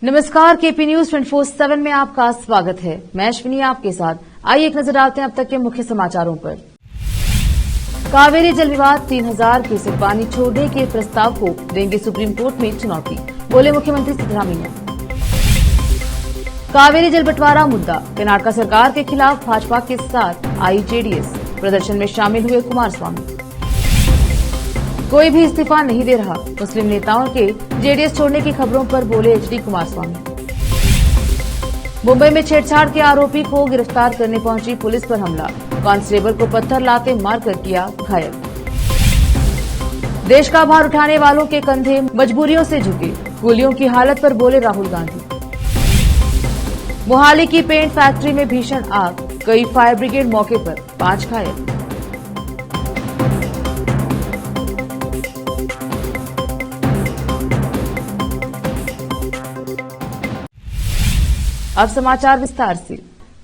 नमस्कार, KP news 24/7 में आपका स्वागत है। मैं अश्विनी आपके साथ। आइए एक नजर डालते हैं अब तक के मुख्य समाचारों पर। कावेरी जल विवाद 3000 क्यूसेक पानी छोड़ने के प्रस्ताव को देंगे सुप्रीम कोर्ट में चुनौती, बोले मुख्यमंत्री सिद्धरामैया। कावेरी जल बंटवारा मुद्दा, कर्नाटक सरकार के खिलाफ भाजपा के साथ आई जेडीएस, प्रदर्शन में शामिल हुए कुमारस्वामी। कोई भी इस्तीफा नहीं दे रहा, मुस्लिम नेताओं के जेडीएस छोड़ने की खबरों पर बोले एचडी कुमारस्वामी। मुंबई में छेड़छाड़ के आरोपी को गिरफ्तार करने पहुंची पुलिस पर हमला, कांस्टेबल को पत्थर लाते मारकर किया घायल। देश का भार उठाने वालों के कंधे मजबूरियों से झुके, गोलियों की हालत पर बोले राहुल गांधी। मोहाली की पेंट फैक्ट्री में भीषण आग, कई फायर ब्रिगेड मौके पर, 5 घायल। अब समाचार विस्तार से।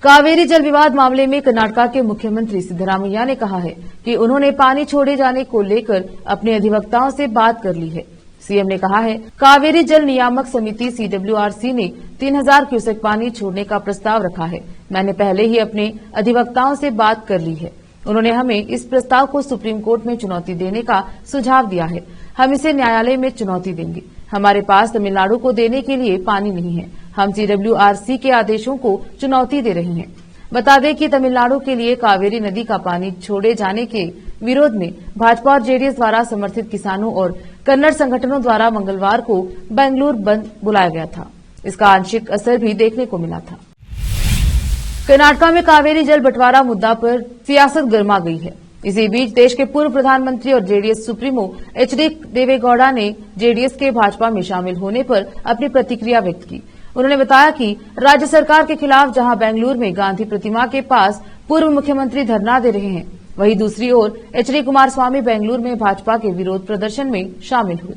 कावेरी जल विवाद मामले में कर्नाटक के मुख्यमंत्री सिद्धरामैया ने कहा है कि उन्होंने पानी छोड़े जाने को लेकर अपने अधिवक्ताओं से बात कर ली है। सीएम ने कहा है, कावेरी जल नियामक समिति सीडब्ल्यूआरसी ने 3000 क्यूसेक पानी छोड़ने का प्रस्ताव रखा है। मैंने पहले ही अपने अधिवक्ताओं से बात कर ली है। उन्होंने हमें इस प्रस्ताव को सुप्रीम कोर्ट में चुनौती देने का सुझाव दिया है। हम इसे न्यायालय में चुनौती देंगे। हमारे पास तमिलनाडु को देने के लिए पानी नहीं है। हम सीडब्ल्यूआरसी के आदेशों को चुनौती दे रहे हैं। बता दें कि तमिलनाडु के लिए कावेरी नदी का पानी छोड़े जाने के विरोध में भाजपा और जेडीएस द्वारा समर्थित किसानों और कन्नड़ संगठनों द्वारा मंगलवार को बेंगलुरु बंद बुलाया गया था। इसका आंशिक असर भी देखने को मिला था। कर्नाटक में कावेरी जल बंटवारा मुद्दा पर सियासत गर्मा गई है। इसी बीच देश के पूर्व प्रधानमंत्री और जेडीएस सुप्रीमो एचडी देवेगौड़ा ने जेडीएस के भाजपा में शामिल होने पर अपनी प्रतिक्रिया व्यक्त की। उन्होंने बताया कि राज्य सरकार के खिलाफ जहां बेंगलुरु में गांधी प्रतिमा के पास पूर्व मुख्यमंत्री धरना दे रहे हैं, वहीं दूसरी ओर एचडी कुमारस्वामी बेंगलुरु में भाजपा के विरोध प्रदर्शन में शामिल हुए।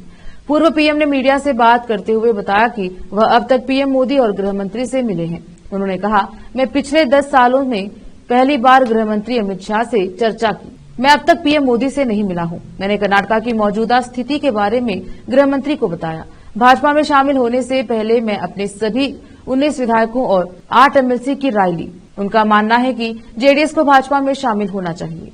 पूर्व पीएम ने मीडिया से बात करते हुए बताया कि वह अब तक पीएम मोदी और गृह मंत्री से मिले हैं। उन्होंने कहा, मैं पिछले 10 सालों में पहली बार गृह मंत्री अमित शाह से चर्चा की। मैं अब तक पीएम मोदी से नहीं मिला हूं। मैंने कर्नाटक की मौजूदा स्थिति के बारे में गृह मंत्री को बताया। भाजपा में शामिल होने से पहले मैं अपने सभी 19 विधायकों और 8 एमएलसी की राय ली। उनका मानना है कि जेडीएस को भाजपा में शामिल होना चाहिए।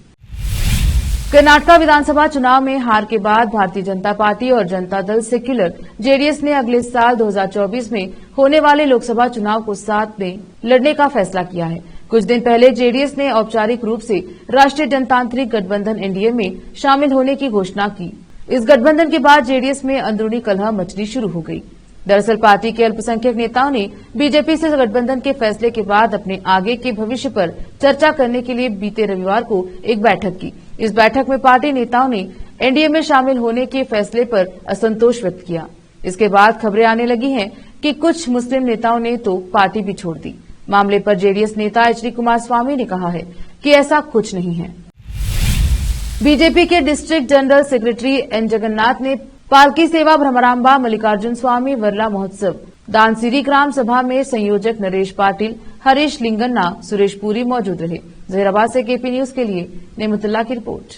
कर्नाटक विधानसभा चुनाव में हार के बाद भारतीय जनता पार्टी और जनता दल सेक्युलर जेडीएस ने अगले साल 2024 में होने वाले लोकसभा चुनाव को साथ में लड़ने का फैसला किया है। कुछ दिन पहले जेडीएस ने औपचारिक रूप से राष्ट्रीय जनतांत्रिक गठबंधन एनडीए में शामिल होने की घोषणा की। इस गठबंधन के बाद जेडीएस में अंदरूनी कलह मचनी शुरू हो गई। दरअसल पार्टी के अल्पसंख्यक नेताओं ने बीजेपी से गठबंधन के फैसले के बाद अपने आगे के भविष्य पर चर्चा करने के लिए बीते रविवार को एक बैठक की। इस बैठक में पार्टी नेताओं ने एनडीए में शामिल होने के फैसले पर असंतोष व्यक्त किया। इसके बाद खबरें आने लगी हैं कि कुछ मुस्लिम नेताओं ने तो पार्टी भी छोड़ दी। मामले पर जेडीएस नेता एचडी कुमारस्वामी ने कहा है कि ऐसा कुछ नहीं है। बीजेपी के district general secretary N Jagannath ने पालकी सेवा भ्रमरांबा मल्लिकार्जुन स्वामी वर्ला महोत्सव दानसिरी ग्राम सभा में संयोजक नरेश पाटिल, हरीश लिंगन्ना, सुरेश पुरी मौजूद रहे। जहीराबाद से केपी न्यूज के लिए नेमतुल्ला की रिपोर्ट।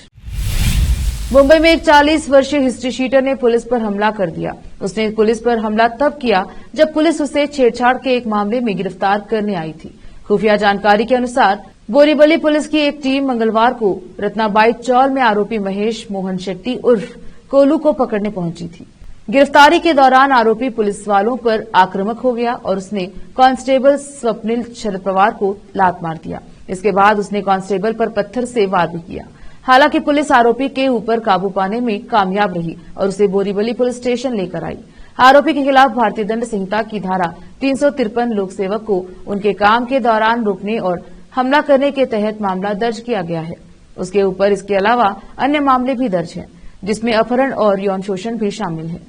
मुंबई में एक 40 वर्षीय हिस्ट्री शीटर ने पुलिस पर हमला कर दिया। उसने पुलिस पर हमला तब किया जब पुलिस उसे छेड़छाड़ के एक मामले में गिरफ्तार करने आई थी। खुफिया जानकारी के अनुसार बोरीवली पुलिस की एक टीम मंगलवार को रत्नाबाई चौल में आरोपी महेश मोहन शेट्टी उर्फ कोलू को पकड़ने पहुंची थी। गिरफ्तारी के दौरान आरोपी पुलिस वालों पर आक्रामक हो गया और उसने कांस्टेबल स्वप्निल शरद पवार को लात मार दिया। इसके बाद उसने कांस्टेबल पर पत्थर से वार भी किया। हालांकि पुलिस आरोपी के ऊपर काबू पाने में कामयाब रही और उसे बोरीवली पुलिस स्टेशन लेकर आई। आरोपी के खिलाफ भारतीय दंड संहिता की धारा 353 लोक सेवक को उनके काम के दौरान रोकने और हमला करने के तहत मामला दर्ज किया गया है। उसके ऊपर इसके अलावा अन्य मामले भी दर्ज हैं, जिसमें अपहरण और यौन शोषण भी शामिल है।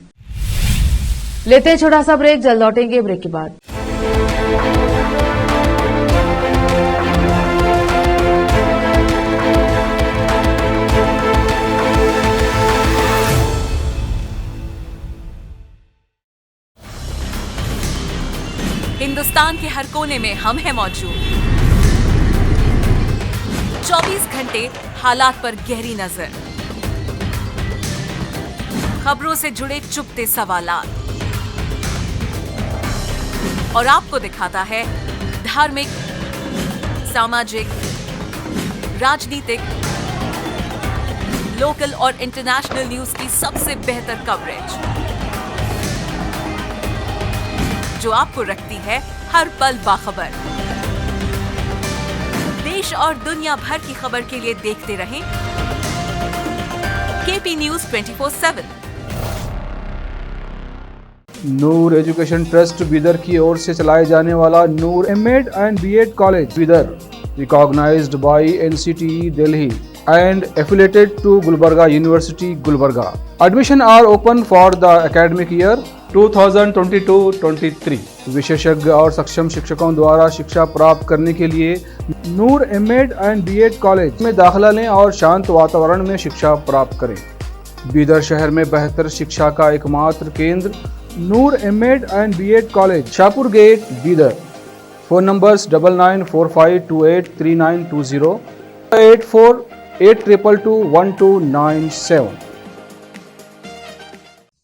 लेते हैं छोटा सा ब्रेक, जल्द लौटेंगे ब्रेक के बाद। हिंदुस्तान के हर कोने में हम हैं मौजूद। 24 घंटे हालात पर गहरी नजर, खबरों से जुड़े चुपते सवालात, और आपको दिखाता है धार्मिक, सामाजिक, राजनीतिक, लोकल और इंटरनेशनल न्यूज की सबसे बेहतर कवरेज, जो आपको रखती है हर पल बाखबर। देश और दुनिया भर की खबर के लिए देखते रहें KP news 24/7। Noor education trust Bidar की ओर से चलाए जाने वाला Noor MEd and BEd college Bidar, recognised by NCTE Delhi and affiliated to Gulbarga University, Gulbarga. Admission are open for the academic year 2022-23. विशेषज्ञ और सक्षम शिक्षकों द्वारा शिक्षा प्राप्त करने के लिए नूर एमएड एंड बीएड कॉलेज में दाखिला लें और शांत वातावरण में शिक्षा प्राप्त करें। बीदर शहर में बेहतर शिक्षा का एकमात्र केंद्र Noor MEd and BEd college, Shahpur gate, Bidar. Phone numbers 9945283920, 8482221297।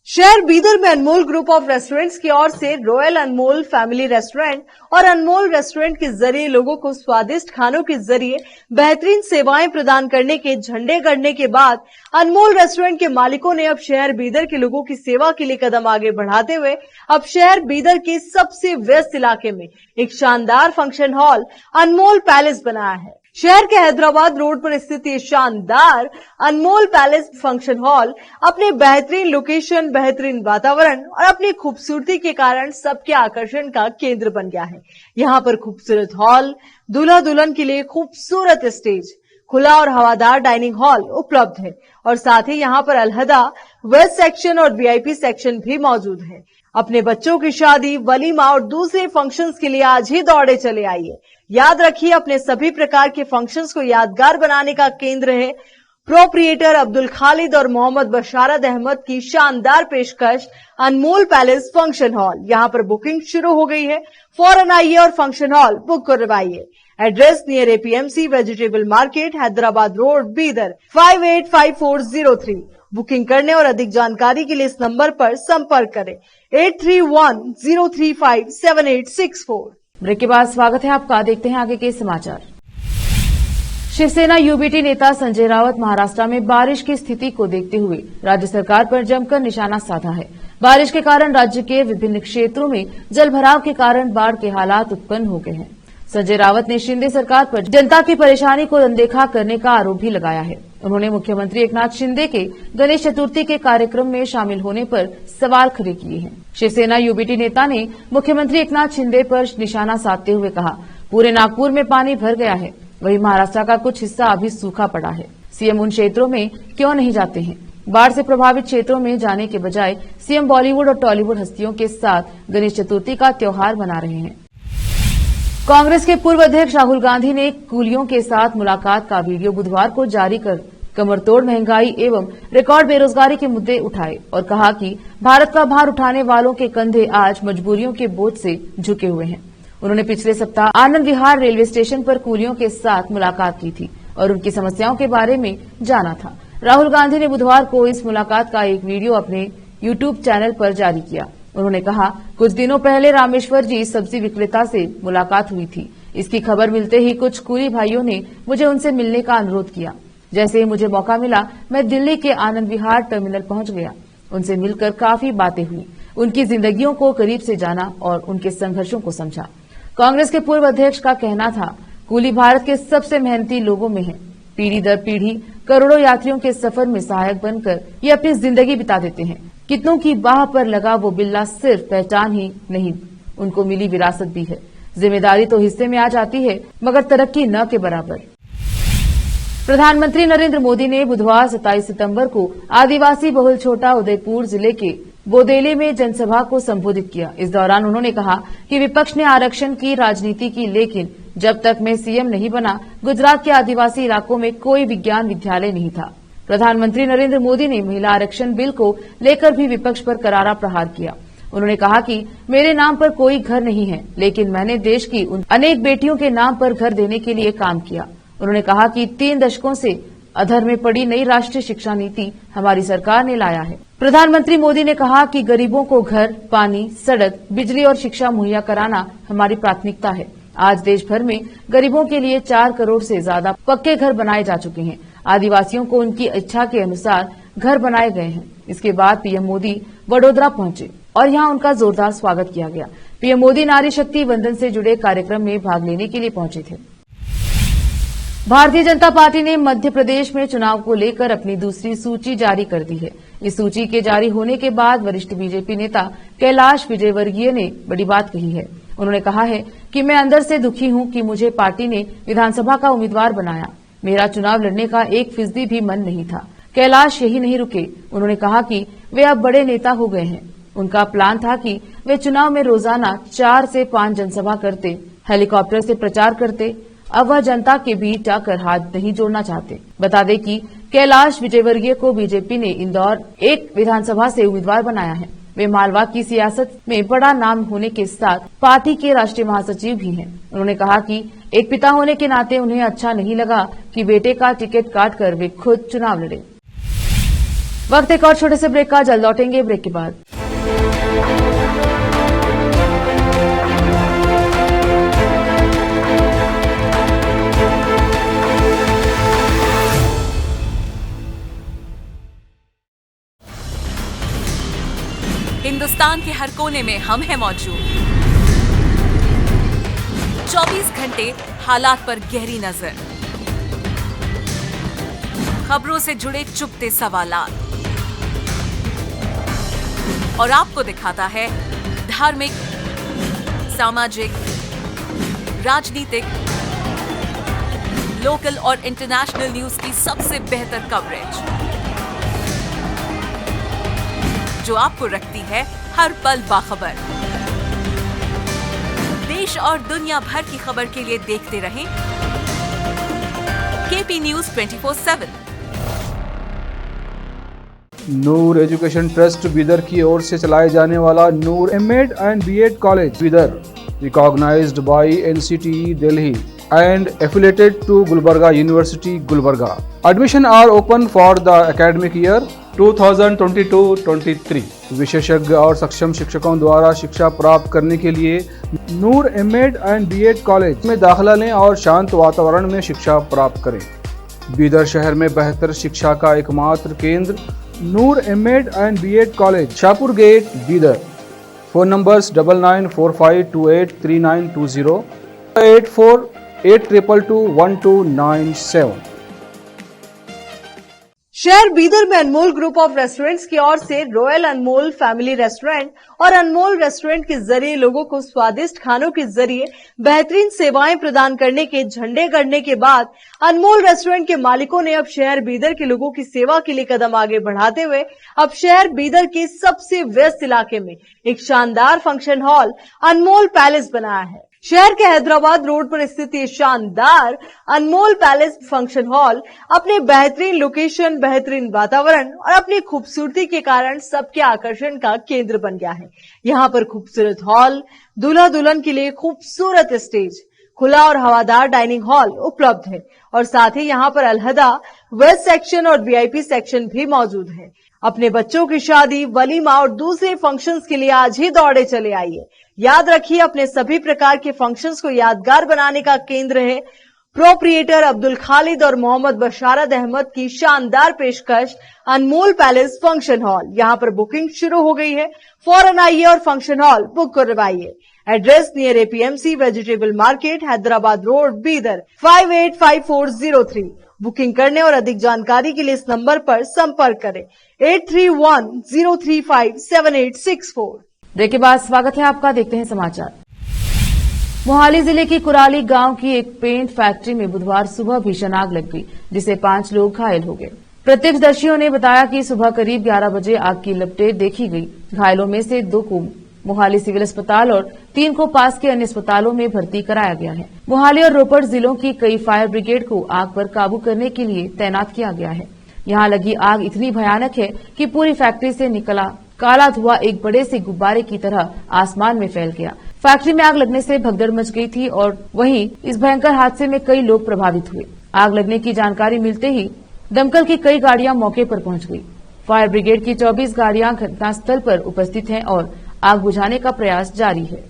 शहर बीदर में अनमोल ग्रुप ऑफ रेस्टोरेंट्स की ओर से रॉयल अनमोल फैमिली रेस्टोरेंट और अनमोल रेस्टोरेंट के जरिए लोगों को स्वादिष्ट खानों के जरिए बेहतरीन सेवाएं प्रदान करने के झंडे गड़ने के बाद अनमोल रेस्टोरेंट के मालिकों ने अब शहर बीदर के लोगों की सेवा के लिए कदम आगे बढ़ाते हुए अब शहर बीदर के सबसे व्यस्त इलाके में एक शानदार फंक्शन हॉल अनमोल पैलेस बनाया है। शहर के हैदराबाद रोड पर स्थित ये शानदार अनमोल पैलेस फंक्शन हॉल अपने बेहतरीन लोकेशन, बेहतरीन वातावरण और अपनी खूबसूरती के कारण सबके आकर्षण का केंद्र बन गया है। यहाँ पर खूबसूरत हॉल, दूल्हा दुल्हन के लिए खूबसूरत स्टेज, खुला और हवादार डाइनिंग हॉल उपलब्ध है और साथ ही यहाँ पर अलहदा वेस्ट सेक्शन और वीआईपी सेक्शन भी मौजूद है। अपने बच्चों की शादी, वलीमा और दूसरे फंक्शंस के लिए आज ही दौड़े चले आइए। याद रखिए, अपने सभी प्रकार के फंक्शंस को यादगार बनाने का केंद्र है प्रोप्रिएटर अब्दुल खालिद और मोहम्मद बशारत अहमद की शानदार पेशकश अनमोल पैलेस फंक्शन हॉल। यहाँ पर बुकिंग शुरू हो गई है, फौरन आइए और फंक्शन हॉल बुक करवाइए। Address near APMC vegetable market, Hyderabad road, Bidar 585403। Booking करने और अधिक जानकारी के लिए इस नंबर पर संपर्क करें 8310357864। ब्रेक के बाद स्वागत है आपका। देखते हैं आगे के समाचार। शिवसेना यूबीटी नेता संजय राउत महाराष्ट्र में बारिश की स्थिति को देखते हुए राज्य सरकार पर जमकर निशाना साधा है। बारिश के कारण राज्य के विभिन्न क्षेत्रों में जलभराव के कारण बाढ़ के हालात उत्पन्न हो गए हैं। संजय राउत ने शिंदे सरकार पर जनता की परेशानी को अनदेखा करने का आरोप भी लगाया है। उन्होंने मुख्यमंत्री एकनाथ शिंदे के गणेश चतुर्थी के कार्यक्रम में शामिल होने पर सवाल खड़े किए हैं। शिवसेना यूबीटी नेता ने मुख्यमंत्री एकनाथ शिंदे पर निशाना साधते हुए कहा, पूरे नागपुर में पानी भर गया है, वहीं महाराष्ट्र का कुछ हिस्सा अभी सूखा पड़ा है। सीएम उन क्षेत्रों में क्यों नहीं जाते हैं? बाढ़ से प्रभावित क्षेत्रों में जाने के बजाय सीएम बॉलीवुड और टॉलीवुड हस्तियों के साथ गणेश चतुर्थी का त्योहार मना रहे हैं। कांग्रेस के पूर्व अध्यक्ष राहुल गांधी ने कूलियों के साथ मुलाकात का वीडियो बुधवार को जारी कर कमरतोड़ महंगाई एवं रिकॉर्ड बेरोजगारी के मुद्दे उठाए और कहा कि भारत का भार उठाने वालों के कंधे आज मजबूरियों के बोझ से झुके हुए हैं। उन्होंने पिछले सप्ताह आनंद विहार रेलवे स्टेशन पर कूलियों के साथ मुलाकात की थी और उनकी समस्याओं के बारे में जाना था। राहुल गांधी ने बुधवार को इस मुलाकात का एक वीडियो अपने यूट्यूब चैनल पर जारी किया। उन्होंने कहा, कुछ दिनों पहले रामेश्वर जी सब्जी विक्रेता से मुलाकात हुई थी। इसकी खबर मिलते ही कुछ कूली भाइयों ने मुझे उनसे मिलने का अनुरोध किया। जैसे ही मुझे मौका मिला, मैं दिल्ली के आनंद विहार टर्मिनल पहुंच गया। उनसे मिलकर काफी बातें हुई, उनकी जिंदगियों को करीब से जाना और उनके संघर्षों को समझा। कांग्रेस के पूर्व अध्यक्ष का कहना था, कूली भारत के सबसे मेहनती लोगों में है। पीढ़ी दर पीढ़ी करोड़ों यात्रियों के सफर में सहायक बनकर ये अपनी जिंदगी बिता देते हैं। कितनों की बाह पर लगा वो बिल्ला सिर्फ पहचान ही नहीं, उनको मिली विरासत भी है। जिम्मेदारी तो हिस्से में आ जाती है, मगर तरक्की न के बराबर। प्रधानमंत्री नरेंद्र मोदी ने बुधवार 27 सितंबर को आदिवासी बहुल छोटा उदयपुर जिले के बोदेली में जनसभा को संबोधित किया। इस दौरान उन्होंने कहा कि विपक्ष ने आरक्षण की राजनीति की, लेकिन जब तक मैं सीएम नहीं बना, गुजरात के आदिवासी इलाकों में कोई विज्ञान विद्यालय नहीं था। प्रधानमंत्री नरेंद्र मोदी ने महिला आरक्षण बिल को लेकर भी विपक्ष पर करारा प्रहार किया। उन्होंने कहा कि मेरे नाम पर कोई घर नहीं है, लेकिन मैंने देश की उन अनेक बेटियों के नाम पर घर देने के लिए काम किया। उन्होंने कहा कि 3 दशकों से अधर में पड़ी नई राष्ट्रीय शिक्षा नीति हमारी सरकार ने लाया है। प्रधानमंत्री मोदी ने कहा कि गरीबों को घर, पानी, सड़क, बिजली और शिक्षा मुहैया कराना हमारी प्राथमिकता है। आज देश भर में गरीबों के लिए 4 करोड़ से ज्यादा पक्के घर बनाए जा चुके हैं। आदिवासियों को उनकी इच्छा के अनुसार घर बनाए गए हैं। इसके बाद पीएम मोदी वडोदरा पहुंचे और यहां उनका जोरदार स्वागत किया गया। पीएम मोदी नारी शक्ति वंदन से जुड़े कार्यक्रम में भाग लेने के लिए पहुंचे थे। भारतीय जनता पार्टी ने मध्य प्रदेश में चुनाव को लेकर अपनी दूसरी सूची जारी कर दी है। इस सूची के जारी होने के बाद वरिष्ठ बीजेपी नेता कैलाश विजयवर्गीय ने बड़ी बात कही है। उन्होंने कहा है कि मैं अंदर से दुखी हूं कि मुझे पार्टी ने विधानसभा का उम्मीदवार बनाया। मेरा चुनाव लड़ने का 1% भी मन नहीं था। कैलाश यही नहीं रुके। उन्होंने कहा कि वे अब बड़े नेता हो गए हैं। उनका प्लान था कि वे चुनाव में रोजाना 4 से 5 जनसभा करते, हेलीकॉप्टर से प्रचार करते। अब वह जनता के बीच जाकर हाथ नहीं जोड़ना चाहते। बता दें कि कैलाश विजयवर्गीय को बीजेपी ने इंदौर 1 विधानसभा से उम्मीदवार बनाया है। वे मालवा की सियासत में बड़ा नाम होने के साथ पार्टी के राष्ट्रीय महासचिव भी हैं। उन्होंने कहा कि एक पिता होने के नाते उन्हें अच्छा नहीं लगा कि बेटे का टिकट काटकर वे खुद चुनाव लड़े। वक्त एक और छोटे से ब्रेक का, जल्द लौटेंगे ब्रेक के बाद। हिंदुस्तान के हर कोने में हम हैं मौजूद। 24 घंटे हालात पर गहरी नजर, खबरों से जुड़े चुपते सवालात और आपको दिखाता है धार्मिक, सामाजिक, राजनीतिक, लोकल और इंटरनेशनल न्यूज की सबसे बेहतर कवरेज, जो आपको रखती है हर पल बाखबर। देश और दुनिया भर की खबर के लिए देखते रहें KP news 24/7। Noor education trust Bidar की ओर से चलाए जाने वाला Noor MEd and BEd college Bidar, recognised by NCTE Delhi and affiliated to Gulbarga University, Gulbarga. Admission are open for the academic year 2022-23. विशेषज्ञ और सक्षम शिक्षकों द्वारा शिक्षा प्राप्त करने के लिए नूर एमएड एंड बीएड कॉलेज में दाखिला लें और शांत वातावरण में शिक्षा प्राप्त करें। बीदर शहर में बेहतर शिक्षा का एकमात्र केंद्र Noor MEd and BEd college, Shahpur gate, Bidar. Phone numbers 9945283920, 8482221297। शहर बीदर में अनमोल ग्रुप ऑफ रेस्टोरेंट्स की ओर से रॉयल अनमोल फैमिली रेस्टोरेंट और अनमोल रेस्टोरेंट के जरिए लोगों को स्वादिष्ट खानों के जरिए बेहतरीन सेवाएं प्रदान करने के झंडे गड़ने के बाद अनमोल रेस्टोरेंट के मालिकों ने अब शहर बीदर के लोगों की सेवा के लिए कदम आगे बढ़ाते हुए अब शहर बीदर के सबसे व्यस्त इलाके में एक शानदार फंक्शन हॉल अनमोल पैलेस बनाया है। शहर के हैदराबाद रोड पर स्थित ये शानदार अनमोल पैलेस फंक्शन हॉल अपने बेहतरीन लोकेशन, बेहतरीन वातावरण और अपनी खूबसूरती के कारण सबके आकर्षण का केंद्र बन गया है। यहाँ पर खूबसूरत हॉल, दूल्हा दुल्हन के लिए खूबसूरत स्टेज, खुला और हवादार डाइनिंग हॉल उपलब्ध है और साथ ही यहाँ पर अलहदा वेस्ट सेक्शन और वीआईपी सेक्शन भी मौजूद है। अपने बच्चों की शादी, वलीमा और दूसरे फंक्शंस के लिए आज ही दौड़े चले आइए। याद रखिए, अपने सभी प्रकार के फंक्शंस को यादगार बनाने का केंद्र है प्रोप्रिएटर अब्दुल खालिद और मोहम्मद बशारत अहमद की शानदार पेशकश अनमोल पैलेस फंक्शन हॉल। यहाँ पर बुकिंग शुरू हो गई है। फौरन आइए और फंक्शन हॉल बुक करवाइए। Address near APMC vegetable market, Hyderabad road, Bidar 585403। Booking करने और अधिक जानकारी के लिए इस नंबर पर संपर्क करें 8310357864। ब्रेक के बाद स्वागत है आपका, देखते हैं समाचार। मोहाली जिले की कुराली गांव की एक पेंट फैक्ट्री में बुधवार सुबह भीषण आग लग गई, जिससे 5 लोग घायल हो गए। प्रत्यक्षदर्शियों ने बताया कि सुबह करीब 11 बजे आग की लपटें देखी गई। घायलों में से 2 को मोहाली सिविल अस्पताल और 3 को पास के अन्य अस्पतालों में भर्ती कराया गया है। मोहाली और रोपड़ जिलों की कई फायर ब्रिगेड को आग पर काबू करने के लिए तैनात किया गया है। यहाँ लगी आग इतनी भयानक है कि पूरी फैक्ट्री से निकला काला धुआं एक बड़े से गुब्बारे की तरह आसमान में फैल गया। फैक्ट्री में आग लगने से भगदड़ मच गई थी और वहीं इस भयंकर हादसे में कई लोग प्रभावित हुए। आग लगने की जानकारी मिलते ही दमकल की कई गाड़ियां मौके पर पहुंच गई। फायर ब्रिगेड की 24 गाड़ियां घटनास्थल पर उपस्थित हैं और आग बुझाने का प्रयास जारी है।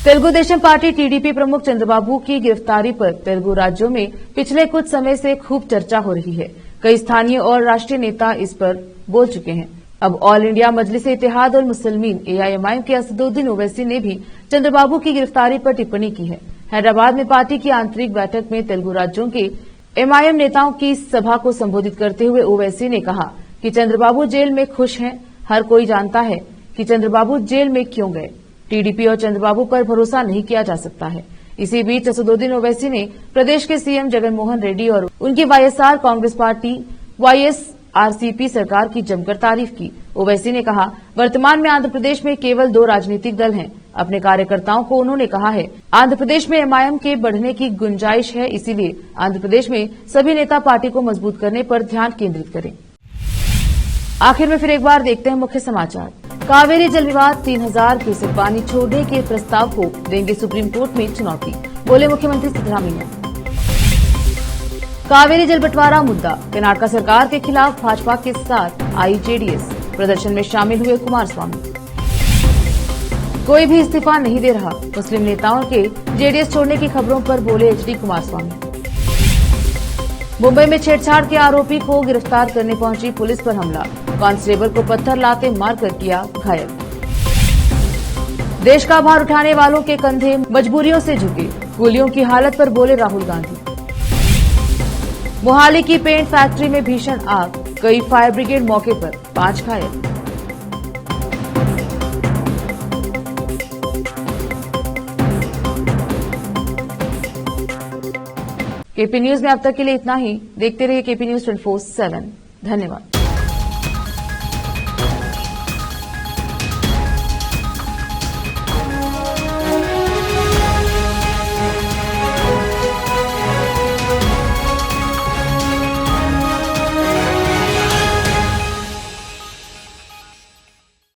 तेलुगु देशम पार्टी टीडीपी प्रमुख चंद्रबाबू की गिरफ्तारी पर तेलुगु राज्यों में पिछले कुछ समय से खूब चर्चा हो रही है। कई स्थानीय और राष्ट्रीय नेता इस पर बोल चुके हैं। अब ऑल इंडिया मजलिस इत्तेहाद उल मुस्लिमीन AIMIM के असदुद्दीन ओवैसी ने भी चंद्रबाबू की गिरफ्तारी पर टिप्पणी की है। हैदराबाद में पार्टी की आंतरिक बैठक में तेलुगु राज्यों के MIM नेताओं की सभा को संबोधित करते हुए ओवैसी ने कहा कि चंद्रबाबू जेल में खुश हैं। हर कोई जानता है कि चंद्रबाबू जेल में क्यों गए। टीडीपी और चंद्रबाबू पर भरोसा नहीं किया जा सकता है। इसी बीच असदुद्दीन ओवैसी ने प्रदेश के सीएम जगनमोहन रेड्डी और उनकी YSR कांग्रेस पार्टी YSRCP सरकार की जमकर तारीफ की। ओवैसी ने कहा, वर्तमान में आंध्र प्रदेश में केवल 2 राजनीतिक दल हैं। अपने कार्यकर्ताओं को उन्होंने कहा है, आंध्र प्रदेश में MIM के बढ़ने की गुंजाइश है, इसीलिए आंध्र प्रदेश में सभी नेता पार्टी को मजबूत करने पर ध्यान केंद्रित करें। आखिर में फिर एक बार देखते हैं मुख्य समाचार। कावेरी जल विवाद 3000 क्यूसेक पानी छोड़ने के प्रस्ताव को देंगे सुप्रीम कोर्ट में चुनौती, बोले मुख्यमंत्री सिद्धरामैया। कावेरी जल बंटवारा मुद्दा, कर्नाटक सरकार के खिलाफ भाजपा के साथ आई JDS, प्रदर्शन में शामिल हुए कुमारस्वामी। कोई भी इस्तीफा नहीं दे रहा, मुस्लिम नेताओं के JDS छोड़ने की खबरों पर बोले HD कुमारस्वामी। मुंबई में छेड़छाड़ के आरोपी को गिरफ्तार करने पहुंची पुलिस पर हमला, कांस्टेबल को पत्थर लाते मारकर किया घायल। देश का भार उठाने वालों के कंधे मजबूरियों से झुके, कूलियों की हालत पर बोले राहुल गांधी। मोहाली की पेंट फैक्ट्री में भीषण आग, कई फायर ब्रिगेड मौके पर, 5 घायल। केपी न्यूज में अब तक के लिए इतना ही। देखते रहिए केपी न्यूज 24/7। धन्यवाद।